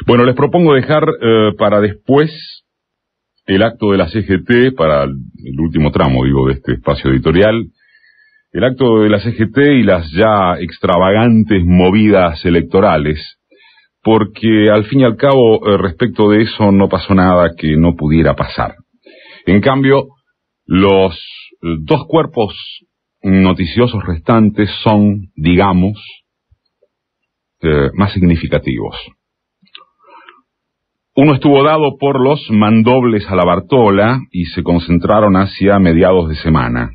Bueno, les propongo dejar para después el acto de la CGT, para el último tramo, digo, de este espacio editorial, el acto de la CGT y las ya extravagantes movidas electorales, porque al fin y al cabo, respecto de eso, no pasó nada que no pudiera pasar. En cambio, los dos cuerpos noticiosos restantes son, digamos, más significativos. Uno estuvo dado por los mandobles a la Bartola y se concentraron hacia mediados de semana.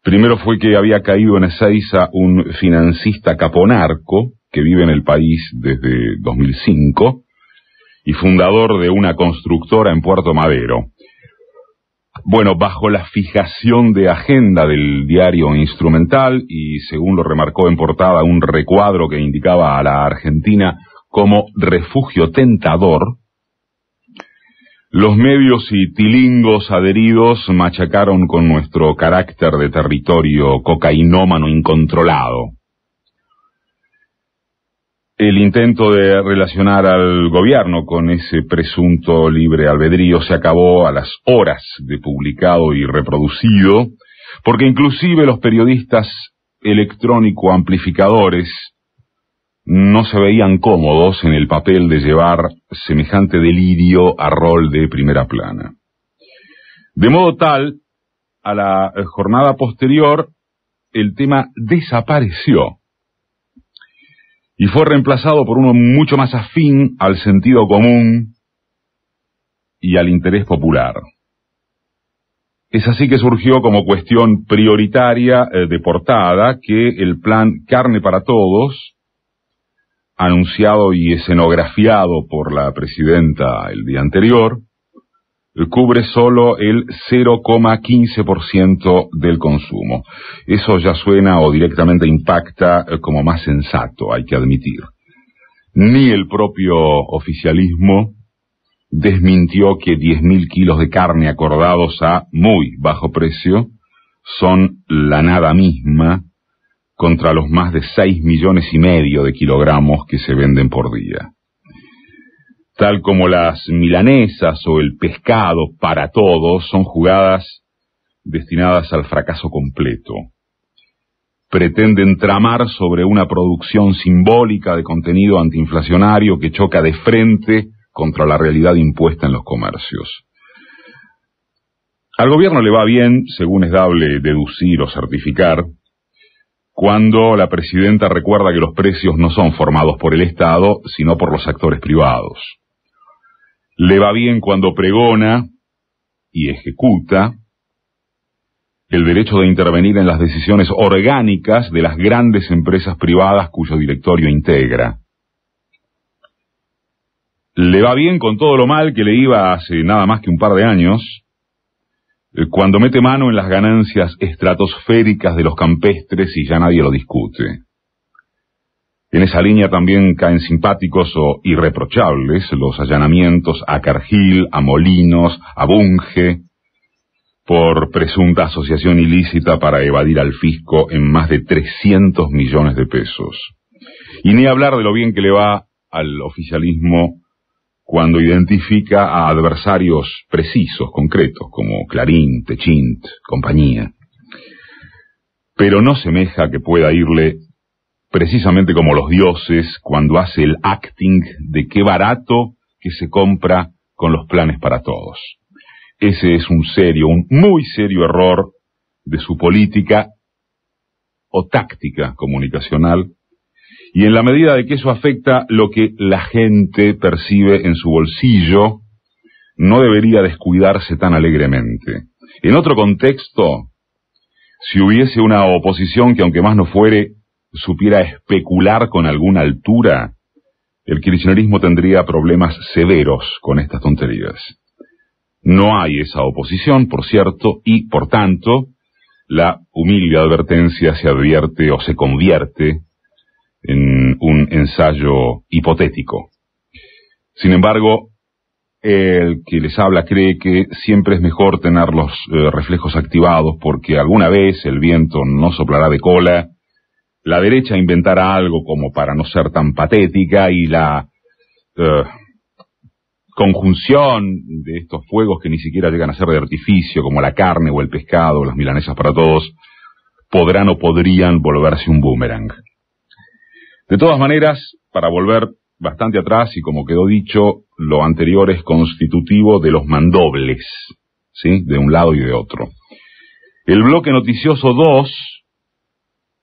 Primero fue que había caído en Ezeiza un financista caponarco que vive en el país desde 2005 y fundador de una constructora en Puerto Madero. Bueno, bajo la fijación de agenda del diario Instrumental y según lo remarcó en portada un recuadro que indicaba a la Argentina como refugio tentador, los medios y tilingos adheridos machacaron con nuestro carácter de territorio cocainómano incontrolado. El intento de relacionar al gobierno con ese presunto libre albedrío se acabó a las horas de publicado y reproducido, porque inclusive los periodistas electrónico amplificadores no se veían cómodos en el papel de llevar semejante delirio a rol de primera plana. De modo tal, a la jornada posterior, el tema desapareció y fue reemplazado por uno mucho más afín al sentido común y al interés popular. Es así que surgió como cuestión prioritaria de portada que el plan Carne para Todos, anunciado y escenografiado por la presidenta el día anterior, cubre solo el 0,15% del consumo. Eso ya suena o directamente impacta como más sensato, hay que admitir. Ni el propio oficialismo desmintió que 10.000 kilos de carne acordados a muy bajo precio son la nada misma contra los más de 6,5 millones de kilogramos que se venden por día. Tal como las milanesas o el pescado para todos son jugadas destinadas al fracaso completo. Pretenden tramar sobre una producción simbólica de contenido antiinflacionario que choca de frente contra la realidad impuesta en los comercios. Al gobierno le va bien, según es dable deducir o certificar, cuando la presidenta recuerda que los precios no son formados por el Estado, sino por los actores privados. Le va bien cuando pregona y ejecuta el derecho de intervenir en las decisiones orgánicas de las grandes empresas privadas cuyo directorio integra. Le va bien con todo lo mal que le iba hace nada más que un par de años, cuando mete mano en las ganancias estratosféricas de los campestres y ya nadie lo discute. En esa línea también caen simpáticos o irreprochables los allanamientos a Cargill, a Molinos, a Bunge, por presunta asociación ilícita para evadir al fisco en más de 300 millones de pesos. Y ni hablar de lo bien que le va al oficialismo cuando identifica a adversarios precisos, concretos, como Clarín, Techint, compañía. Pero no semeja que pueda irle precisamente como los dioses cuando hace el acting de qué barato que se compra con los planes para todos. Ese es un muy serio error de su política o táctica comunicacional, y en la medida de que eso afecta lo que la gente percibe en su bolsillo, no debería descuidarse tan alegremente. En otro contexto, si hubiese una oposición que aunque más no fuere, supiera especular con alguna altura, el kirchnerismo tendría problemas severos con estas tonterías. No hay esa oposición, por cierto, y, por tanto, la humilde advertencia se advierte o se convierte en un ensayo hipotético. Sin embargo, el que les habla cree que siempre es mejor tener los reflejos activados porque alguna vez el viento no soplará de cola, la derecha inventará algo como para no ser tan patética y la conjunción de estos fuegos que ni siquiera llegan a ser de artificio, como la carne o el pescado, o las milanesas para todos, podrán o podrían volverse un boomerang. De todas maneras, para volver bastante atrás, y como quedó dicho, lo anterior es constitutivo de los mandobles, ¿sí?, de un lado y de otro. El bloque noticioso 2,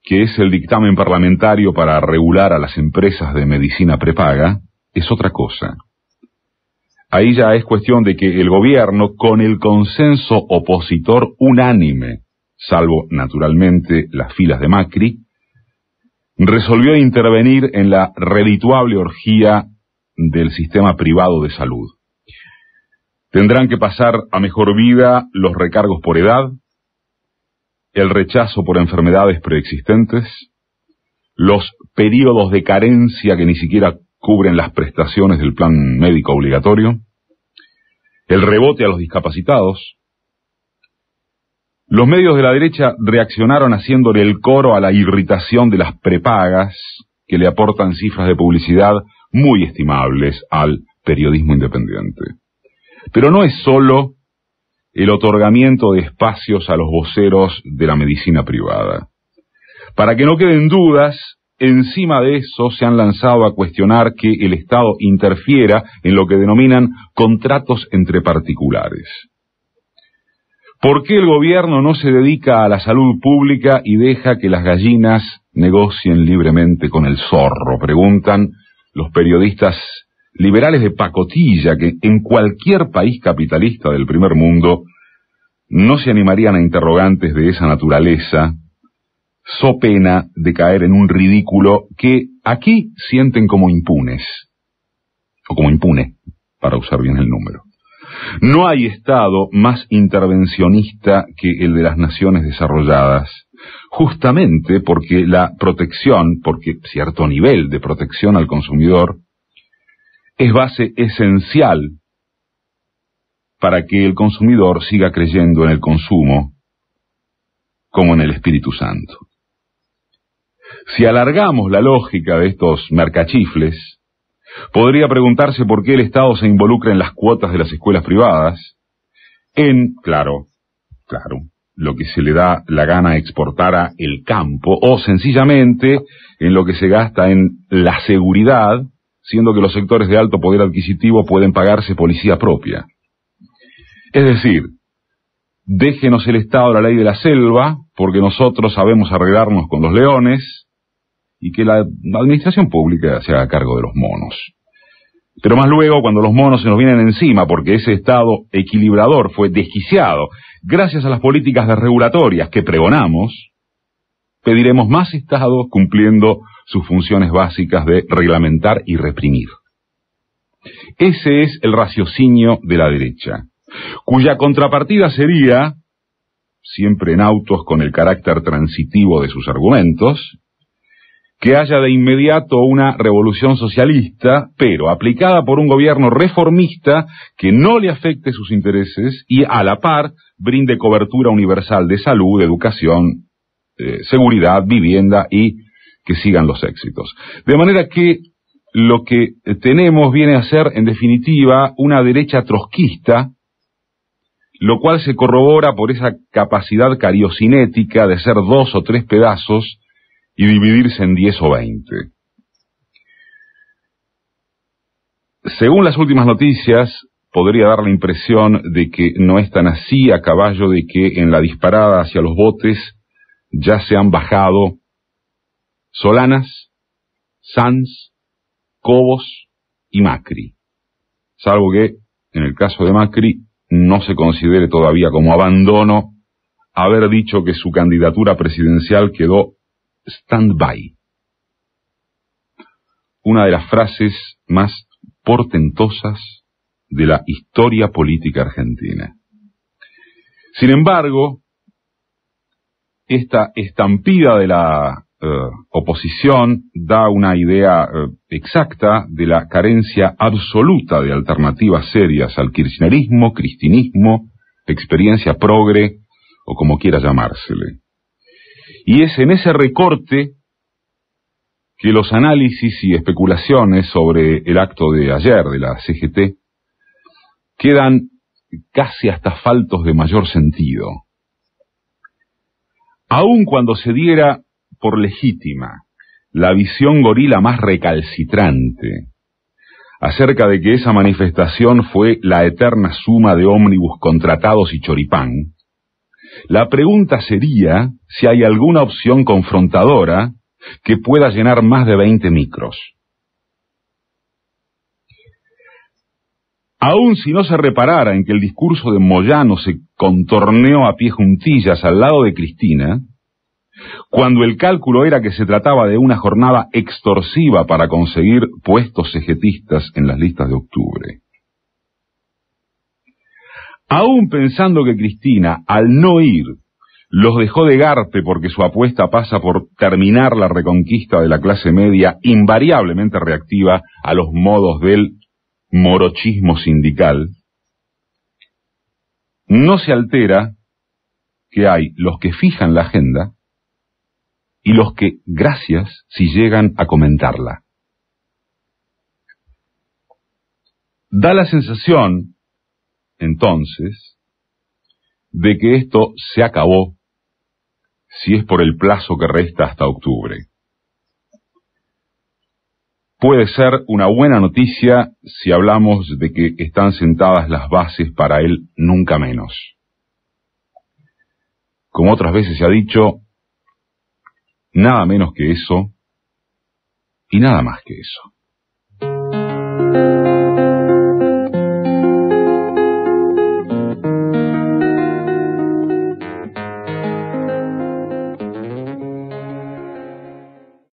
que es el dictamen parlamentario para regular a las empresas de medicina prepaga, es otra cosa. Ahí ya es cuestión de que el gobierno, con el consenso opositor unánime, salvo naturalmente las filas de Macri, resolvió intervenir en la redituable orgía del sistema privado de salud. Tendrán que pasar a mejor vida los recargos por edad, el rechazo por enfermedades preexistentes, los períodos de carencia que ni siquiera cubren las prestaciones del plan médico obligatorio, el rebote a los discapacitados. Los medios de la derecha reaccionaron haciéndole el coro a la irritación de las prepagas, que le aportan cifras de publicidad muy estimables al periodismo independiente. Pero no es solo el otorgamiento de espacios a los voceros de la medicina privada. Para que no queden dudas, encima de eso se han lanzado a cuestionar que el Estado interfiera en lo que denominan contratos entre particulares. ¿Por qué el gobierno no se dedica a la salud pública y deja que las gallinas negocien libremente con el zorro?, preguntan los periodistas liberales de pacotilla que en cualquier país capitalista del primer mundo no se animarían a interrogantes de esa naturaleza, so pena de caer en un ridículo que aquí sienten como impunes, o como impune, para usar bien el número. No hay Estado más intervencionista que el de las naciones desarrolladas, justamente porque la protección, porque cierto nivel de protección al consumidor, es base esencial para que el consumidor siga creyendo en el consumo como en el Espíritu Santo. Si alargamos la lógica de estos mercachifles, podría preguntarse por qué el Estado se involucra en las cuotas de las escuelas privadas, en, claro, lo que se le da la gana exportar a el campo, o sencillamente en lo que se gasta en la seguridad, siendo que los sectores de alto poder adquisitivo pueden pagarse policía propia. Es decir, déjenos el Estado la ley de la selva, porque nosotros sabemos arreglarnos con los leones, y que la administración pública se haga cargo de los monos. Pero más luego, cuando los monos se nos vienen encima, porque ese Estado equilibrador fue desquiciado, gracias a las políticas desregulatorias que pregonamos, pediremos más Estado cumpliendo sus funciones básicas de reglamentar y reprimir. Ese es el raciocinio de la derecha, cuya contrapartida sería, siempre en autos con el carácter transitivo de sus argumentos, que haya de inmediato una revolución socialista, pero aplicada por un gobierno reformista que no le afecte sus intereses y a la par brinde cobertura universal de salud, educación, seguridad, vivienda y que sigan los éxitos. De manera que lo que tenemos viene a ser, en definitiva, una derecha trotskista, lo cual se corrobora por esa capacidad cariocinética de ser 2 o 3 pedazos y dividirse en 10 o 20. Según las últimas noticias, podría dar la impresión de que no es tan así, a caballo de que en la disparada hacia los botes ya se han bajado Solanas, Sanz, Cobos y Macri, salvo que, en el caso de Macri, no se considere todavía como abandono haber dicho que su candidatura presidencial quedó stand-by. Una de las frases más portentosas de la historia política argentina. Sin embargo, esta estampida de la oposición da una idea exacta de la carencia absoluta de alternativas serias al kirchnerismo, cristinismo, experiencia progre o como quiera llamársele. Y es en ese recorte que los análisis y especulaciones sobre el acto de ayer de la CGT quedan casi hasta faltos de mayor sentido. Aun cuando se diera por legítima la visión gorila más recalcitrante acerca de que esa manifestación fue la eterna suma de ómnibus contratados y choripán, la pregunta sería si hay alguna opción confrontadora que pueda llenar más de 20 micros. Aun si no se reparara en que el discurso de Moyano se contorneó a pie juntillas al lado de Cristina, cuando el cálculo era que se trataba de una jornada extorsiva para conseguir puestos cegetistas en las listas de octubre. Aún pensando que Cristina, al no ir, los dejó de garpe porque su apuesta pasa por terminar la reconquista de la clase media invariablemente reactiva a los modos del morochismo sindical, no se altera que hay los que fijan la agenda y los que, gracias, si llegan a comentarla. Da la sensación, entonces, de que esto se acabó si es por el plazo que resta hasta octubre. Puede ser una buena noticia si hablamos de que están sentadas las bases para el nunca menos. Como otras veces se ha dicho, nada menos que eso y nada más que eso.